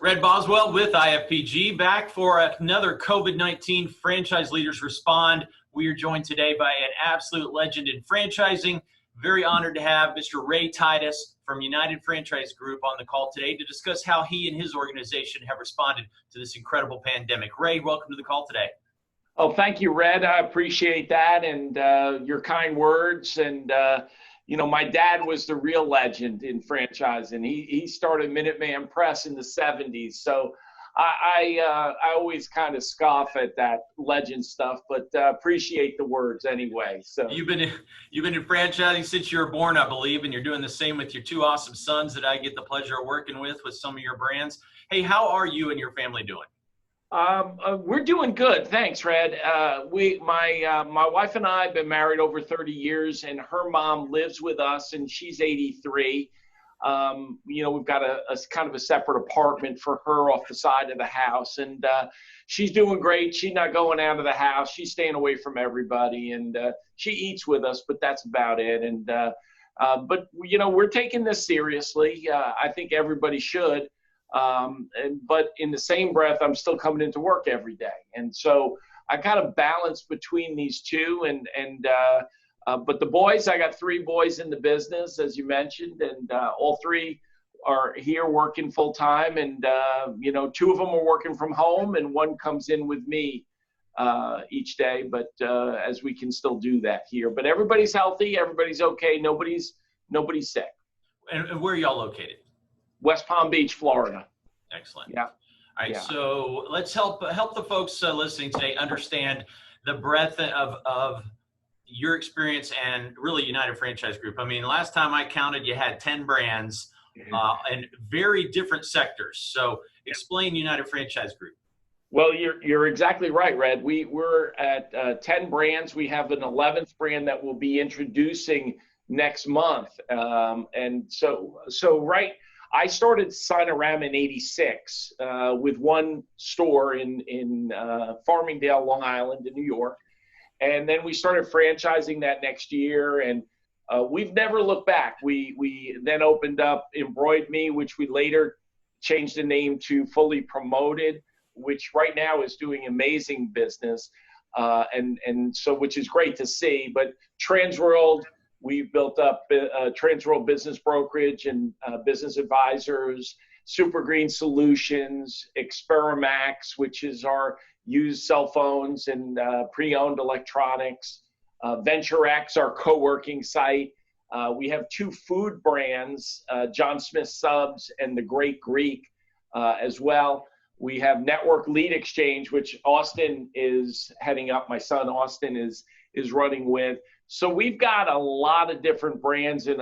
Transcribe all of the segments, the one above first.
Red Boswell with IFPG, back for another COVID-19 Franchise Leaders Respond. We are joined today by an absolute legend in franchising. Very honored to have Mr. Ray Titus from United Franchise Group on the call today to discuss how he and his organization have responded to this incredible pandemic. Ray, welcome to the call today. Oh, thank you, Red. I appreciate that and your kind words. And my dad was the real legend in franchising. He started Minuteman Press in the 70s. So I always kind of scoff at that legend stuff, but appreciate the words anyway. So you've been in franchising since you were born, I believe, and you're doing the same with your two awesome sons that I get the pleasure of working with some of your brands. Hey, how are you and your family doing? We're doing good. Thanks, Red. My wife and I have been married over 30 years, and her mom lives with us, and she's 83. We've got a kind of a separate apartment for her off the side of the house, and she's doing great. She's not going out of the house. She's staying away from everybody, and she eats with us, but that's about it. And but we're taking this seriously. I think everybody should. But in the same breath, I'm still coming into work every day. And so I kind of balance between these two but the boys, I got 3 boys in the business, as you mentioned, and all 3 are here working full time. And, 2 of them are working from home and 1 comes in with me each day. But as we can still do that here, but everybody's healthy. Everybody's okay. Nobody's sick. And where are y'all located? West Palm Beach, Florida. Excellent. Yeah. All right. Yeah. So let's help the folks listening today understand the breadth of your experience and really United Franchise Group. I mean, last time I counted, you had 10 brands in very different sectors. So explain United Franchise Group. Well, you're exactly right, Red. We're at 10 brands. We have an 11th brand that we'll be introducing next month. I started Sinorama in '86 with 1 store in Farmingdale, Long Island, in New York. And then we started franchising that next year, and we've never looked back. We then opened up Embroid Me, which we later changed the name to Fully Promoted, which right now is doing amazing business, which is great to see. But Transworld, we built up Transworld Business Brokerage and Business Advisors, Super Green Solutions, Experamax, which is our used cell phones and pre-owned electronics, VentureX, our co-working site. We have 2 food brands, John Smith Subs and The Great Greek as well. We have Network Lead Exchange, which Austin is heading up. My son Austin is running with. So we've got a lot of different brands in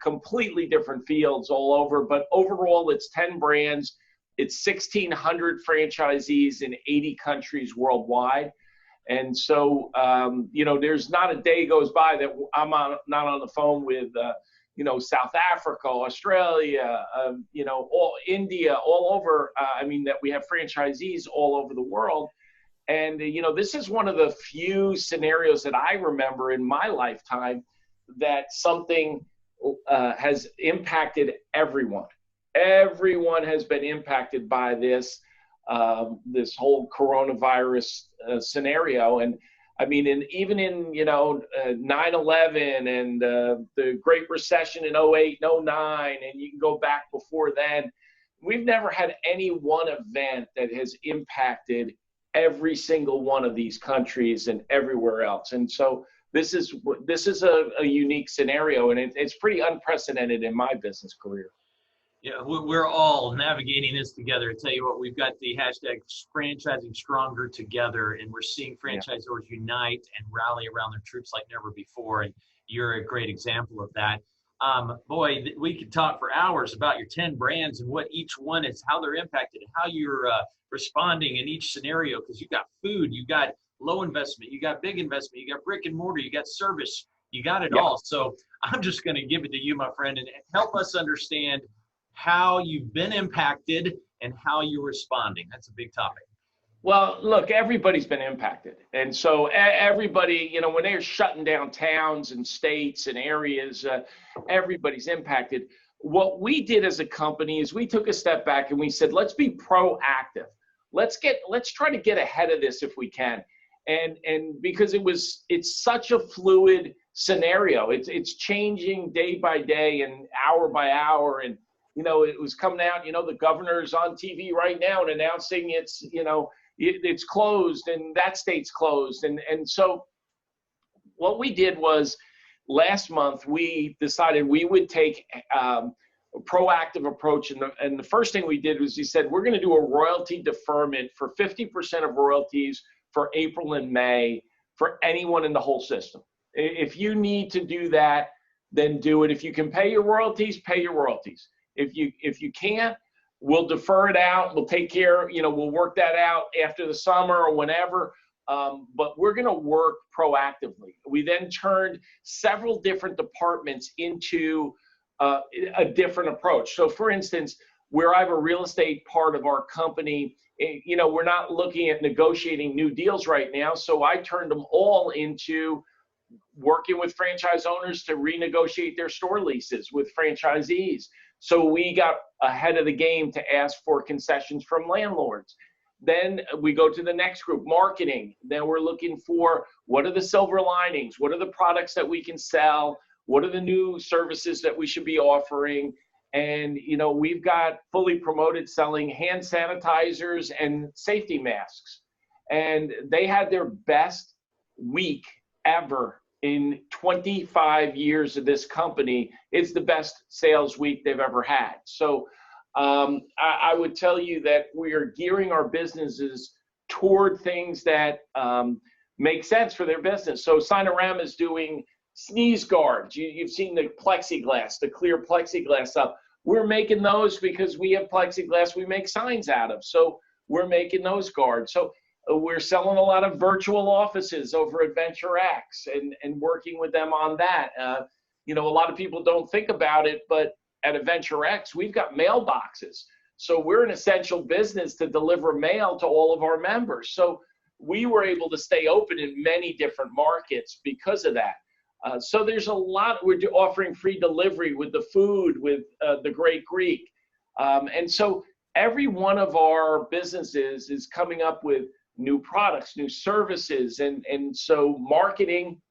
completely different fields all over, but overall it's 10 brands. It's 1,600 franchisees in 80 countries worldwide. And so, there's not a day goes by that I'm not on the phone with, South Africa, Australia, India, all over. That we have franchisees all over the world. And, this is one of the few scenarios that I remember in my lifetime that something has impacted everyone. Everyone has been impacted by this whole coronavirus scenario. And even in 9/11 and the Great Recession in 08 and 09, and you can go back before then, we've never had any one event that has impacted every single one of these countries and everywhere else. And so this is a unique scenario, and it's pretty unprecedented in my business career. Yeah, we're all navigating this together. I tell you what, we've got the hashtag franchising stronger together, and we're seeing franchisors unite and rally around their troops like never before. And you're a great example of that. We could talk for hours about your 10 brands and what each one is, how they're impacted, how you're responding in each scenario, because you've got food, you got low investment, you got big investment, you got brick and mortar, you got service, you got it all. So I'm just going to give it to you, my friend, and help us understand how you've been impacted and how you're responding. That's a big topic. Well, look, everybody's been impacted. And so everybody, you know, when they're shutting down towns and states and areas, everybody's impacted. what we did as a company is we took a step back and we said, let's be proactive. Let's try to get ahead of this if we can. And because it's such a fluid scenario. It's changing day by day and hour by hour. And, it was coming out, the governor's on TV right now and announcing it's closed and that state's closed. And so what we did was last month, we decided we would take a proactive approach. And the first thing we did was we said, we're going to do a royalty deferment for 50% of royalties for April and May for anyone in the whole system. If you need to do that, then do it. If you can pay your royalties, pay your royalties. If you can't, we'll defer it out. We'll take care, we'll work that out after the summer or whenever. But we're going to work proactively. We then turned several different departments into a different approach. So for instance, where I have a real estate part of our company, we're not looking at negotiating new deals right now. So I turned them all into working with franchise owners to renegotiate their store leases with franchisees. So we got ahead of the game to ask for concessions from landlords. Then we go to the next group, marketing. Then we're looking for what are the silver linings? What are the products that we can sell? What are the new services that we should be offering? And, we've got fully promoted selling hand sanitizers and safety masks. And they had their best week ever in 25 years of this company. It's the best sales week they've ever had. So I would tell you that we are gearing our businesses toward things that make sense for their business. So Sinorama is doing sneeze guards. You've seen the plexiglass, the clear plexiglass stuff. We're making those because we have plexiglass we make signs out of. So we're making those guards. So we're selling a lot of virtual offices over at Venture X and working with them on that. A lot of people don't think about it, but at Adventure X, we've got mailboxes. So we're an essential business to deliver mail to all of our members. So we were able to stay open in many different markets because of that. So there's a lot. We're offering free delivery with the food, with the Great Greek. And so every one of our businesses is coming up with new products, new services. And so marketing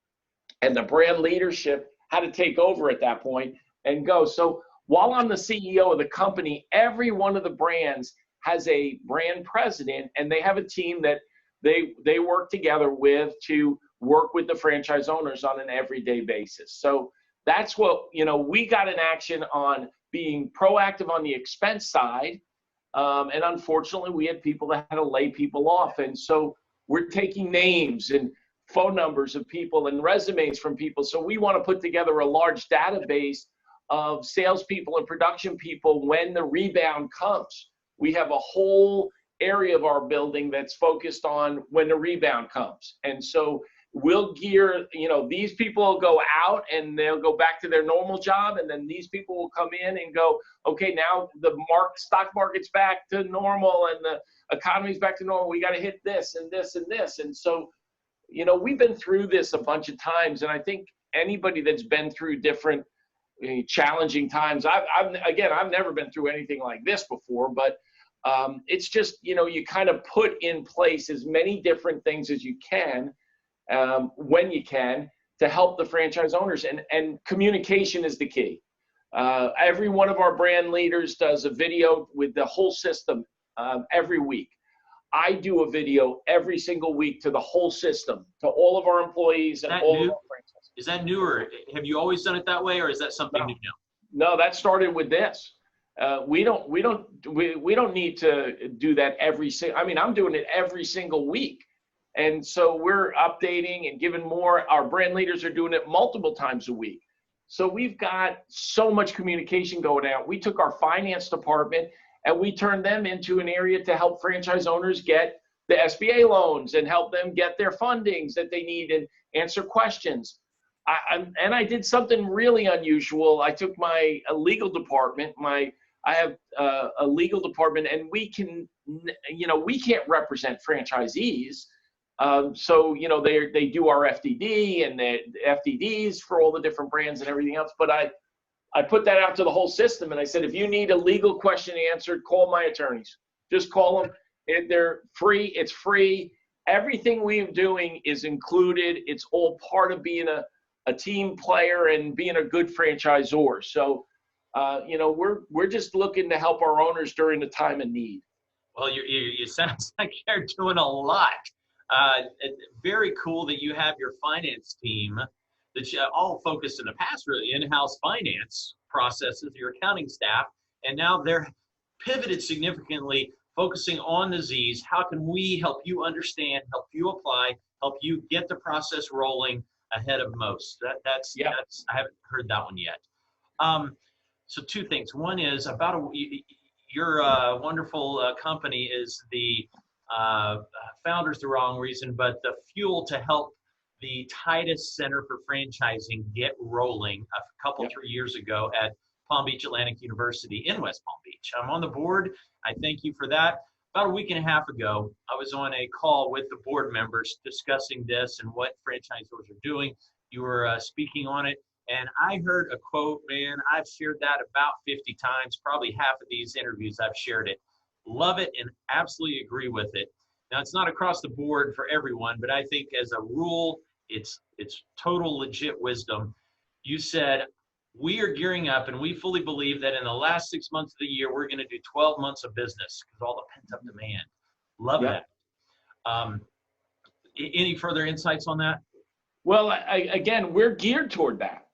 and the brand leadership had to take over at that point and go. So while I'm the CEO of the company, every one of the brands has a brand president, and they have a team that they work together with to work with the franchise owners on an everyday basis. So that's what, we got an action on being proactive on the expense side. And unfortunately, we had people that had to lay people off. And so we're taking names and phone numbers of people and resumes from people. So we want to put together a large database of salespeople and production people when the rebound comes. We have a whole area of our building that's focused on when the rebound comes. And so we'll gear, these people will go out and they'll go back to their normal job. And then these people will come in and go, okay, now the stock market's back to normal and the economy's back to normal. We got to hit this and this and this. And so, we've been through this a bunch of times. And I think anybody that's been through different challenging times, I've never been through anything like this before, but it's just, you kind of put in place as many different things as you can when you can to help the franchise owners, and communication is the key. Every one of our brand leaders does a video with the whole system every week. I do a video every single week to the whole system, to all of our employees and all of our franchises. Is that new, or have you always done it that way, or is that something new now? No, that started with this. We don't need to do that every single. I mean, I'm doing it every single week, and so we're updating and giving more. Our brand leaders are doing it multiple times a week. So we've got so much communication going out. We took our finance department and we turned them into an area to help franchise owners get the SBA loans and help them get their fundings that they need and answer questions. I did something really unusual. I took my legal department. I have a legal department, and we can't represent franchisees. So they do our FDD and the FDDs for all the different brands and everything else. But I put that out to the whole system, and I said, if you need a legal question answered, call my attorneys. Just call them. They're free. It's free. Everything we're doing is included. It's all part of being a team player and being a good franchisor. So, we're just looking to help our owners during the time of need. Well, you sound like you're doing a lot. Very cool that you have your finance team that you all focused in the past, really, in-house finance processes, your accounting staff, and now they're pivoted significantly, focusing on the Z's. How can we help you understand, help you apply, help you get the process rolling ahead of most? That's I haven't heard that one yet. So two things. One is your wonderful company is the founder's the wrong reason, but the fuel to help the Titus Center for Franchising get rolling a couple, 3 years ago at Palm Beach Atlantic University in West Palm Beach. I'm on the board. I thank you for that. About a week and a half ago, I was on a call with the board members discussing this and what franchisors are doing. You were speaking on it, and I heard a quote, man, I've shared that about 50 times, probably half of these interviews I've shared it. Love it and absolutely agree with it. Now, it's not across the board for everyone, but I think as a rule, it's total legit wisdom. You said, we are gearing up and we fully believe that in the last 6 months of the year, we're going to do 12 months of business because all the pent-up demand. Love that. Any further insights on that? Well, again, we're geared toward that.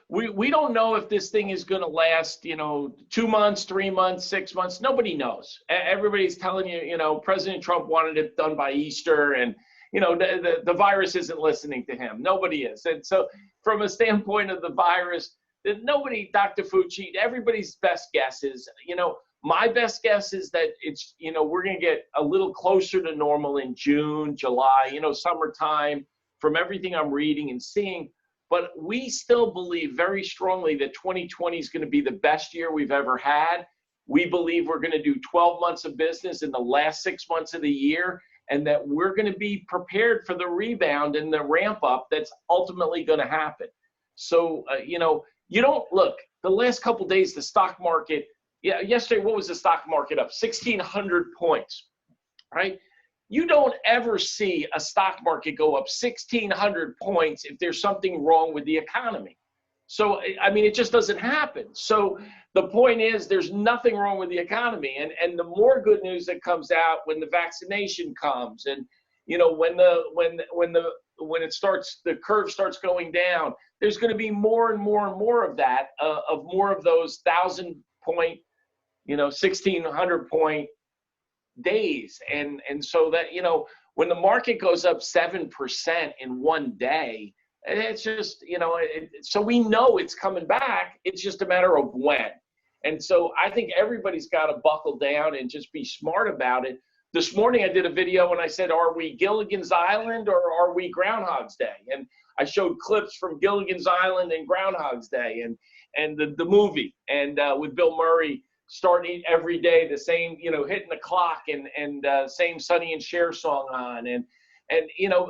We don't know if this thing is going to last, 2 months, 3 months, 6 months. Nobody knows. Everybody's telling you, President Trump wanted it done by Easter, and the virus isn't listening to him. Nobody is. And so from a standpoint of the virus, nobody, Dr. Fucci, everybody's best guess is, my best guess is that it's, we're going to get a little closer to normal in June, July, summertime, from everything I'm reading and seeing. But we still believe very strongly that 2020 is going to be the best year we've ever had. We believe we're going to do 12 months of business in the last 6 months of the year, and that we're going to be prepared for the rebound and the ramp up that's ultimately going to happen. So, you don't look, the last couple of days, the stock market, yesterday, what was the stock market up? 1,600 points, right? You don't ever see a stock market go up 1,600 points if there's something wrong with the economy. So, it just doesn't happen. So the point is there's nothing wrong with the economy. And the more good news that comes out when the vaccination comes and, when it starts, the curve starts going down, there's going to be more and more and more of that, of more of those 1,000 point, 1,600 point days. And so that, when the market goes up 7% in one day, it's just, so we know it's coming back. It's just a matter of when. And so I think everybody's got to buckle down and just be smart about it. This morning I did a video and I said, are we Gilligan's Island or are we Groundhog's Day? And I showed clips from Gilligan's Island and Groundhog's Day and the movie, and with Bill Murray starting every day the same, hitting the clock and same Sonny and Cher song on. And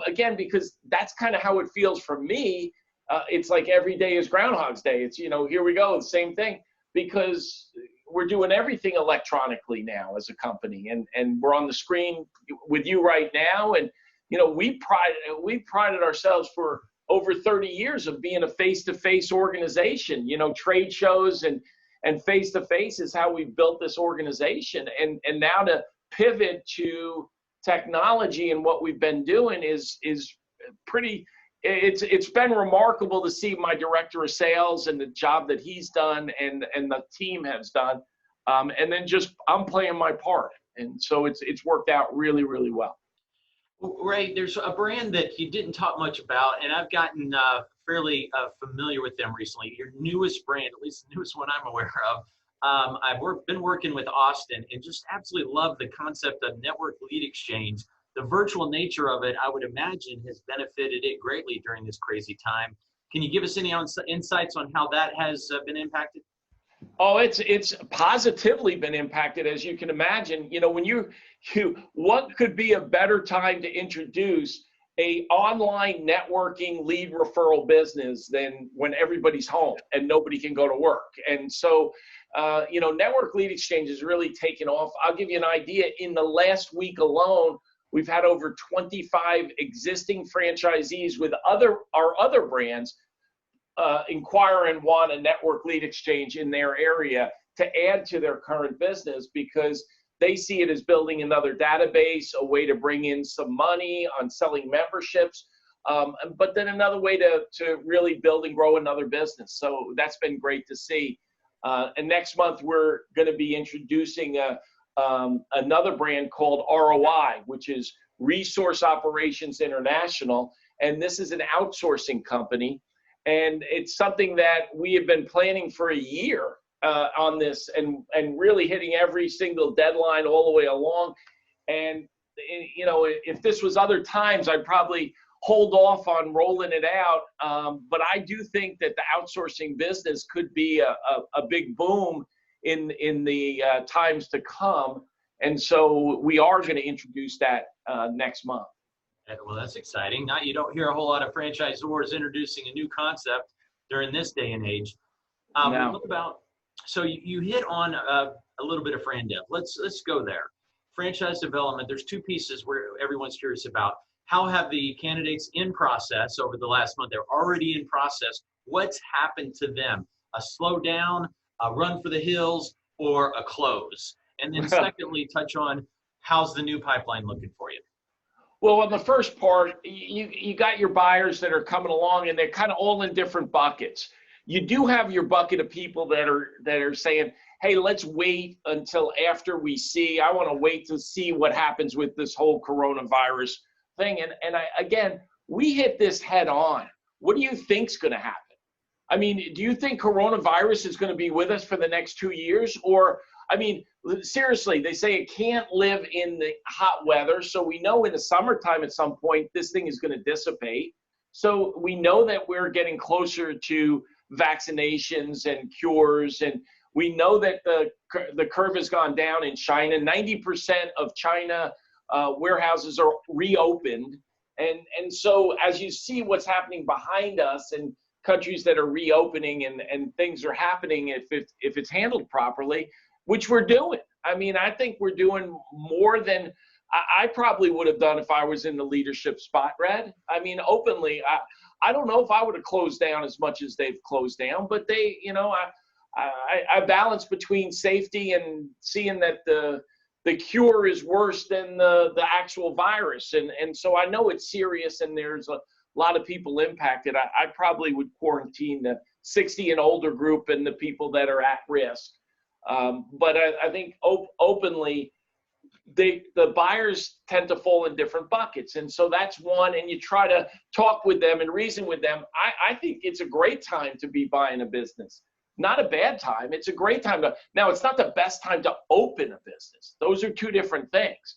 again, because that's kind of how it feels for me. It's like every day is Groundhog's Day. It's, here we go, the same thing, because we're doing everything electronically now as a company, and we're on the screen with you right now. And, we prided ourselves for over 30 years of being a face-to-face organization, trade shows and face-to-face is how we built this organization. And now to pivot to technology and what we've been doing is pretty, it's been remarkable to see my director of sales and the job that he's done and the team has done. And then just, I'm playing my part. And so it's worked out really, really well. Ray, there's a brand that you didn't talk much about, and I've gotten fairly familiar with them recently. Your newest brand, at least the newest one I'm aware of. I've been working with Austin and just absolutely love the concept of network lead exchange. The virtual nature of it, I would imagine, has benefited it greatly during this crazy time. Can you give us any insights on how that has been impacted? Oh, it's positively been impacted, as you can imagine. When what could be a better time to introduce a online networking lead referral business than when everybody's home and nobody can go to work. And so, network lead exchange has really taken off. I'll give you an idea. In the last week alone, we've had over 25 existing franchisees with our other brands inquire and want a network lead exchange in their area to add to their current business, because they see it as building another database, a way to bring in some money on selling memberships, but then another way to really build and grow another business. So that's been great to see. And next month, we're going to be introducing another brand called ROI, which is Resource Operations International. And this is an outsourcing company. And it's something that we have been planning for a year on this, and really hitting every single deadline all the way along. And if this was other times, I'd probably hold off on rolling it out. But I do think that the outsourcing business could be a big boom in the times to come. And so we are going to introduce that next month. Well, that's exciting. You don't hear a whole lot of franchisors introducing a new concept during this day and age. No. What about, so you hit on a little bit of fran dev. Let's go there. Franchise development, there's two pieces where everyone's curious about. How have the candidates in process over the last month? They're already in process. What's happened to them? A slowdown, a run for the hills, or a close? And then secondly, touch on how's the new pipeline looking for you? Well, on the first part, you got your buyers that are coming along, and they're kind of all in different buckets. You do have your bucket of people that are saying, hey, let's wait until after we see. I want to wait to see what happens with this whole coronavirus thing. And again, we hit this head on. What do you think's going to happen? I mean, do you think coronavirus is going to be with us for the next 2 years? Or, I mean, seriously, they say it can't live in the hot weather. So we know in the summertime at some point, this thing is going to dissipate. So we know that we're getting closer to vaccinations and cures. And we know that the curve has gone down in China. 90% of China warehouses are reopened. And so as you see what's happening behind us and countries that are reopening and things are happening, if it's handled properly, which we're doing. I mean, I think we're doing more than I probably would have done if I was in the leadership spot, Red. I mean, openly, I don't know if I would have closed down as much as they've closed down, but they, I balance between safety and seeing that the cure is worse than the actual virus. And so I know it's serious and there's a lot of people impacted. I probably would quarantine the 60 and older group and the people that are at risk. But I think openly, the buyers tend to fall in different buckets. And so that's one, and you try to talk with them and reason with them. I think it's a great time to be buying a business. Not a bad time. It's a great time now it's not the best time to open a business. Those are two different things.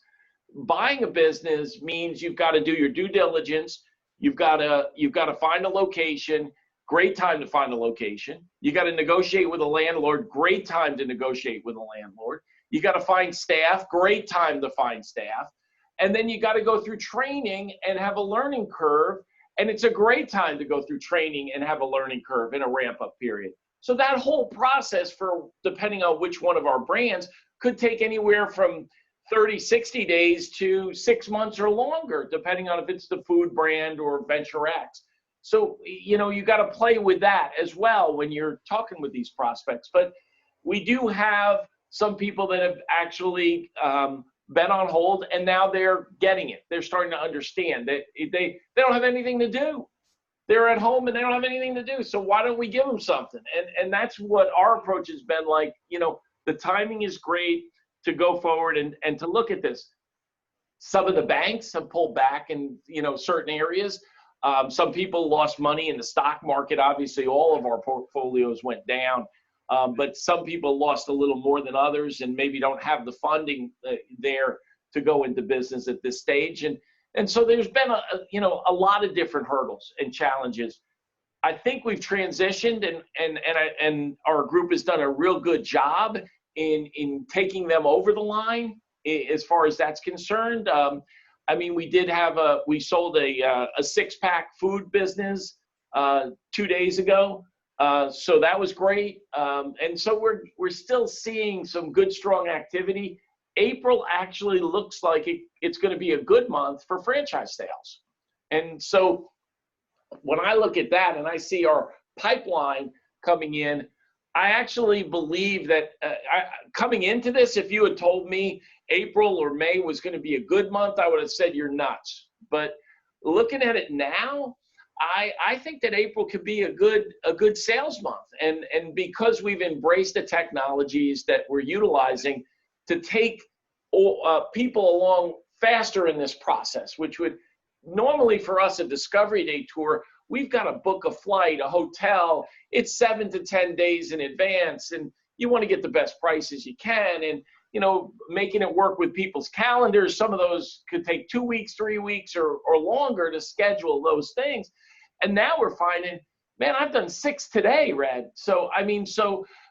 Buying a business means you've got to do your due diligence. You've got to find a location. Great time to find a location. You got to negotiate with a landlord. Great time to negotiate with a landlord. You got to find staff. Great time to find staff. And then you got to go through training and have a learning curve. And it's a great time to go through training and have a learning curve in a ramp-up period. So that whole process, for depending on which one of our brands, could take anywhere from 30, 60 days to 6 months or longer, depending on if it's the food brand or Venture X. So, you got to play with that as well when you're talking with these prospects. But we do have some people that have actually been on hold, and now they're getting it. They're starting to understand that they don't have anything to do. They're at home and they don't have anything to do. So why don't we give them something? And that's what our approach has been like. The timing is great to go forward and to look at this. Some of the banks have pulled back in certain areas. Some people lost money in the stock market. Obviously, all of our portfolios went down, but some people lost a little more than others and maybe don't have the funding there to go into business at this stage. And so there's been a lot of different hurdles and challenges. I think we've transitioned and our group has done a real good job in taking them over the line as far as that's concerned. I mean, we sold a 6-pack food business 2 days ago. So that was great. And so we're still seeing some good, strong activity. April actually looks like it's going to be a good month for franchise sales. And so when I look at that and I see our pipeline coming in, I actually believe that coming into this, if you had told me April or May was going to be a good month, I would have said you're nuts. But looking at it now, I think that April could be a good sales month. And because we've embraced the technologies that we're utilizing to take people along faster in this process, which would normally for us a discovery day tour, we've got to book a flight, a hotel. It's 7 to 10 days in advance, and you want to get the best prices you can. And making it work with people's calendars. Some of those could take 2 weeks, 3 weeks, or longer to schedule those things. And now we're finding, man, I've done 6 today, Red. So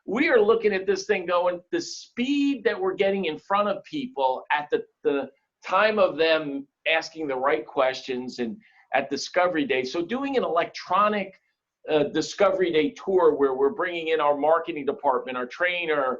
we are looking at this thing going, the speed that we're getting in front of people at the time of them asking the right questions and at Discovery Day. So doing an electronic Discovery Day tour where we're bringing in our marketing department, our trainer,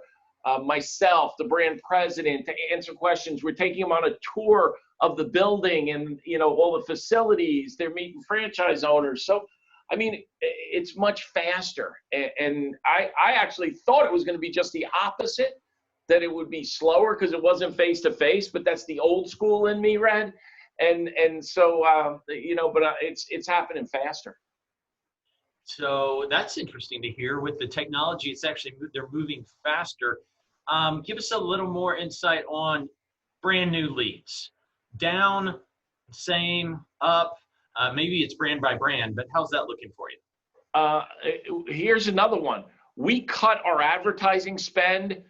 myself, the brand president, to answer questions. We're taking them on a tour of the building and all the facilities. They're meeting franchise owners. So I mean, it's much faster. And I actually thought it was going to be just the opposite, that it would be slower because it wasn't face to face, but that's the old school in me, Red. And so but it's happening faster. So that's interesting to hear. With the technology, it's actually they're moving faster. Give us a little more insight on brand new leads. Down, same, up. Maybe it's brand by brand, but how's that looking for you? Here's another one. We cut our advertising spend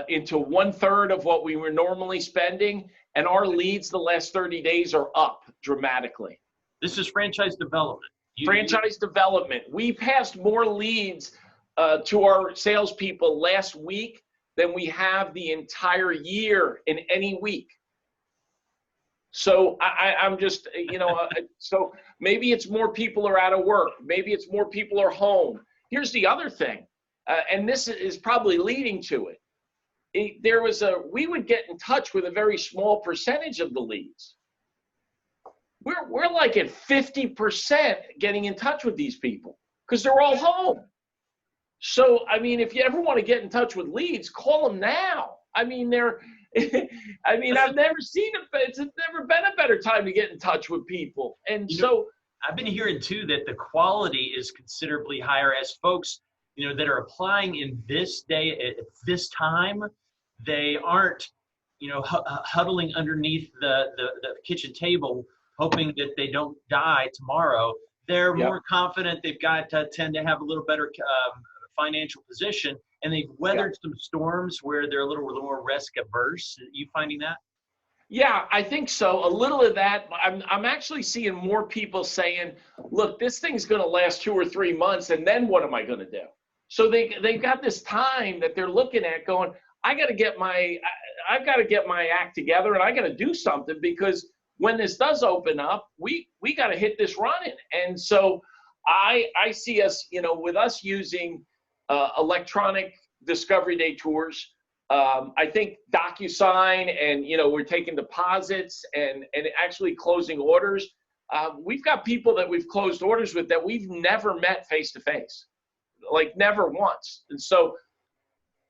into 1/3 of what we were normally spending, and our leads the last 30 days are up dramatically. This is franchise development. Franchise development. We passed more leads to our salespeople last week than we have the entire year in any week. So I'm just, so maybe it's more people are out of work. Maybe it's more people are home. Here's the other thing, and this is probably leading to it. We would get in touch with a very small percentage of the leads. We're like at 50% getting in touch with these people because they're all home. So, I mean, if you ever want to get in touch with leads, call them now. I mean, I've never seen it, but it's never been a better time to get in touch with people. And I've been hearing too that the quality is considerably higher as folks, that are applying in this day at this time, they aren't, huddling underneath the kitchen table, hoping that they don't die tomorrow. They're more confident. They've got tend to have a little better financial position, and they've weathered some storms where they're a little more risk averse. Are you finding that? Yeah, I think so. A little of that. I'm actually seeing more people saying, look, this thing's going to last 2 or 3 months, and then what am I going to do? So they've got this time that they're looking at going, I've got to get my act together, and I got to do something, because when this does open up, we got to hit this running. And so I see us, with us using electronic Discovery Day tours. I think DocuSign, and we're taking deposits and actually closing orders. We've got people that we've closed orders with that we've never met face to face, like never once. And so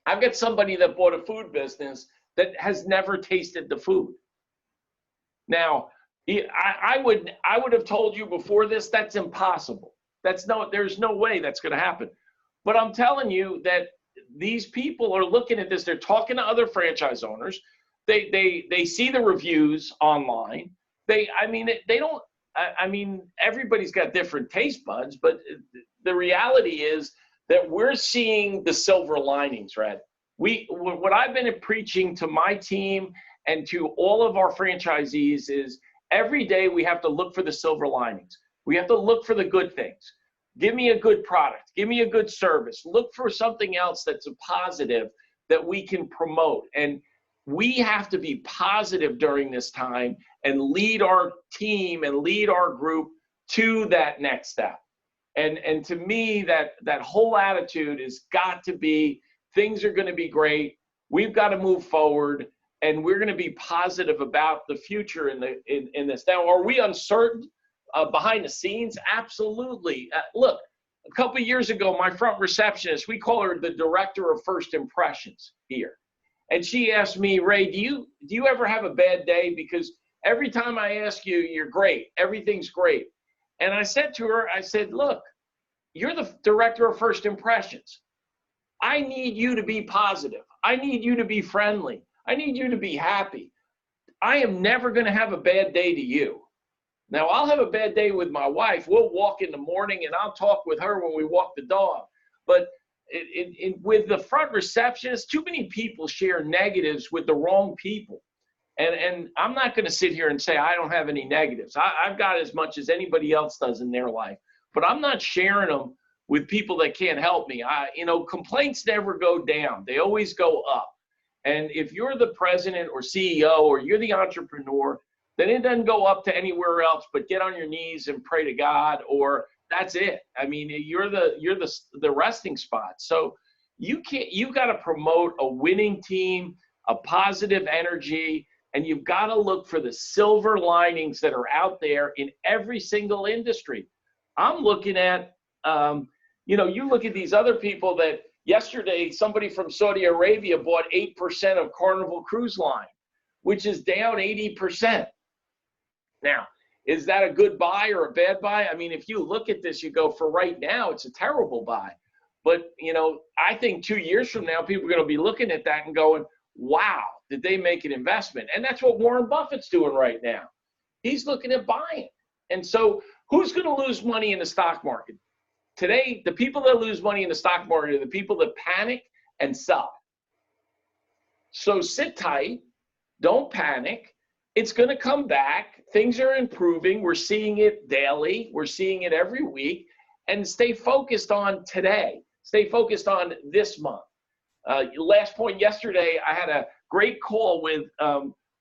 I've got somebody that bought a food business that has never tasted the food. Now, I would have told you before this, that's impossible. There's no way that's going to happen. But I'm telling you that these people are looking at this. They're talking to other franchise owners. They see the reviews online. Everybody's got different taste buds, but the reality is that we're seeing the silver linings, Red. What I've been preaching to my team and to all of our franchisees is every day we have to look for the silver linings. We have to look for the good things. Give me a good product. Give me a good service. Look for something else that's a positive that we can promote. And we have to be positive during this time and lead our team and lead our group to that next step. And to me, that whole attitude has got to be, things are going to be great. We've got to move forward, and we're going to be positive about the future in this. Now, are we uncertain behind the scenes? Absolutely. Look, a couple of years ago, my front receptionist, we call her the director of first impressions here. And she asked me, Ray, do you ever have a bad day? Because every time I ask you, you're great. Everything's great. And I said to her, I said, look, you're the director of first impressions. I need you to be positive. I need you to be friendly. I need you to be happy. I am never going to have a bad day to you. Now, I'll have a bad day with my wife. We'll walk in the morning, and I'll talk with her when we walk the dog. But with the front receptionist, too many people share negatives with the wrong people. And I'm not going to sit here and say I don't have any negatives. I've got as much as anybody else does in their life, but I'm not sharing them with people that can't help me. Complaints never go down. They always go up. And if you're the president or CEO or you're the entrepreneur, then it doesn't go up to anywhere else but get on your knees and pray to God, or that's it. I mean, you're the resting spot. So you've got to promote a winning team, a positive energy, and you've got to look for the silver linings that are out there in every single industry. I'm looking at, you look at these other people that yesterday somebody from Saudi Arabia bought 8% of Carnival Cruise Line, which is down 80%. Now, is that a good buy or a bad buy? I mean, if you look at this, you go, for right now, it's a terrible buy. But, I think 2 years from now, people are going to be looking at that and going, wow, did they make an investment? And that's what Warren Buffett's doing right now. He's looking at buying. And so who's going to lose money in the stock market? Today, the people that lose money in the stock market are the people that panic and sell. So sit tight. Don't panic. It's going to come back. Things are improving. We're seeing it daily. We're seeing it every week. And stay focused on today. Stay focused on this month. Last point, yesterday, I had a great call with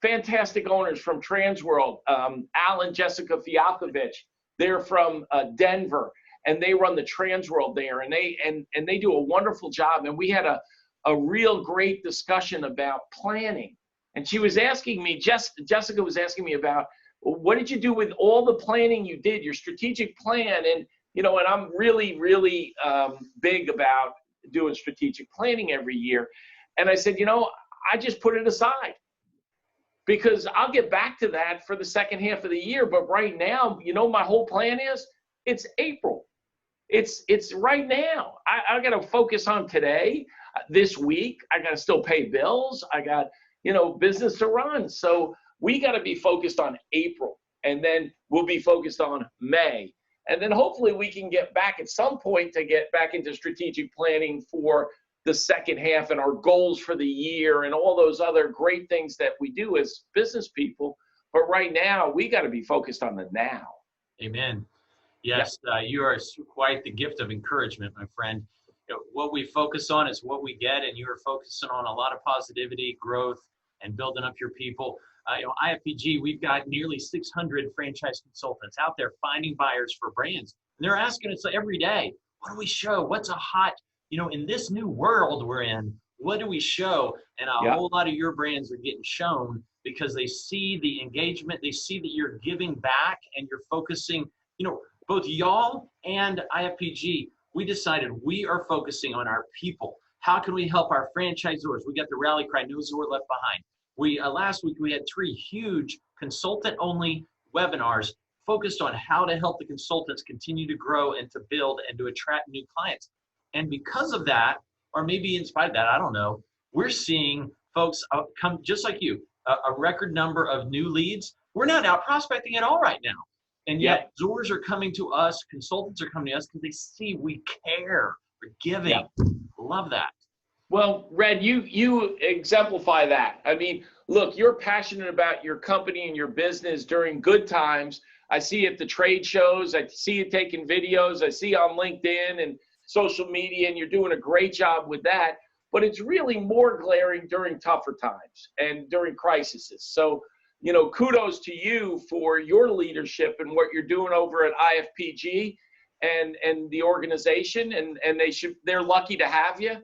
fantastic owners from Transworld, Al and Jessica Fialkovich. They're from Denver, and they run the Transworld there, and they do a wonderful job. And we had a real great discussion about planning. And she was asking me, Jessica was asking me about, well, what did you do with all the planning you did, your strategic plan? And, and I'm really, really big about doing strategic planning every year. And I said, I just put it aside because I'll get back to that for the second half of the year. But right now, my whole plan is it's April. It's right now. I got to focus on today, this week. I got to still pay bills. I got, business to run. So we got to be focused on April, and then we'll be focused on May. And then hopefully we can get back at some point to get back into strategic planning for the second half and our goals for the year and all those other great things that we do as business people. But right now, we got to be focused on the now. Amen. Yes, you are quite the gift of encouragement, my friend. What we focus on is what we get, and you are focusing on a lot of positivity, growth, and building up your people. IFPG, we've got nearly 600 franchise consultants out there finding buyers for brands. And they're asking us every day, what do we show? What's a hot, in this new world we're in, what do we show? And a whole lot of your brands are getting shown because they see the engagement. They see that you're giving back and you're focusing, both y'all and IFPG, we decided we are focusing on our people. How can we help our franchisors? We got the rally cry, no Zor left behind. Last week we had 3 huge consultant-only webinars focused on how to help the consultants continue to grow and to build and to attract new clients. And because of that, or maybe in spite of that, I don't know, we're seeing folks come just like you, a record number of new leads. We're not out prospecting at all right now. And yet Zors are coming to us, consultants are coming to us because they see we care, we're giving. Love that. Well, Red, you exemplify that. I mean, look, you're passionate about your company and your business during good times. I see at the trade shows, I see you taking videos, I see on LinkedIn and social media, and you're doing a great job with that. but it's really more glaring during tougher times and during crises. So, you know, kudos to you for your leadership and what you're doing over at IFPG and the organization, and they're lucky to have you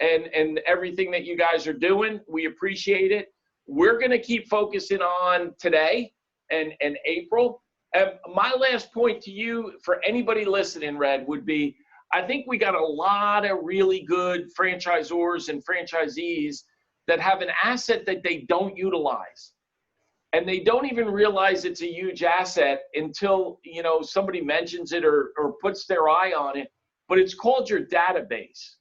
and everything that you guys are doing. We appreciate it. We're going to keep focusing on today and April. My last point to you, for anybody listening, Red, would be, I think we got a lot of really good franchisors and franchisees that have an asset that they don't utilize. And they don't even realize it's a huge asset until, you know, somebody mentions it or puts their eye on it. But it's called your database.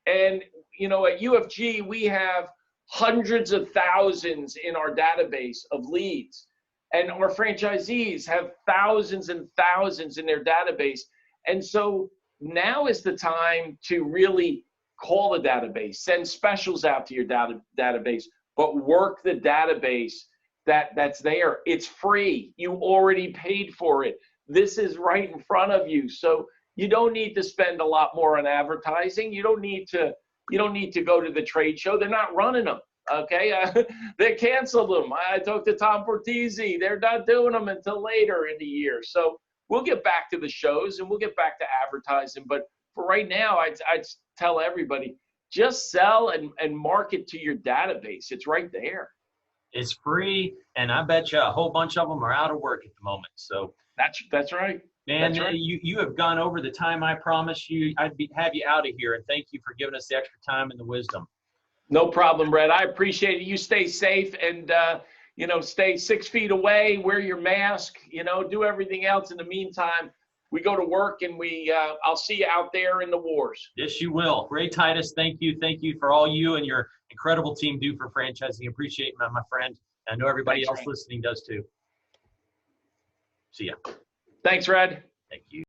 And, you know, at UFG, we have hundreds of thousands in our database of leads. And our franchisees have thousands and thousands in their database. And so now is the time to really call the database, send specials out to your database, but work the database that's there. It's free. You already paid for it. This is right in front of you. So you don't need to spend a lot more on advertising. You don't need to go to the trade show. They're not running them. Okay, they canceled them. I talked to Tom Portese. They're not doing them until later in the year. So we'll get back to the shows and we'll get back to advertising. But for right now, I'd tell everybody, just sell and market to your database. It's right there. It's free, and I bet you a whole bunch of them are out of work at the moment. So that's right. Man, that's right. You have gone over the time I promised you. Have you out of here, and thank you for giving us the extra time and the wisdom. No problem, Brett. I appreciate it. You stay safe and, you know, stay 6 feet away, wear your mask, you know, do everything else. In the meantime, we go to work and I'll see you out there in the wars. Yes, you will. Ray Titus, thank you. Thank you for all you and your incredible team do for franchising. Appreciate it, my friend. I know everybody else listening does too. See ya. Thanks, Red. Thank you.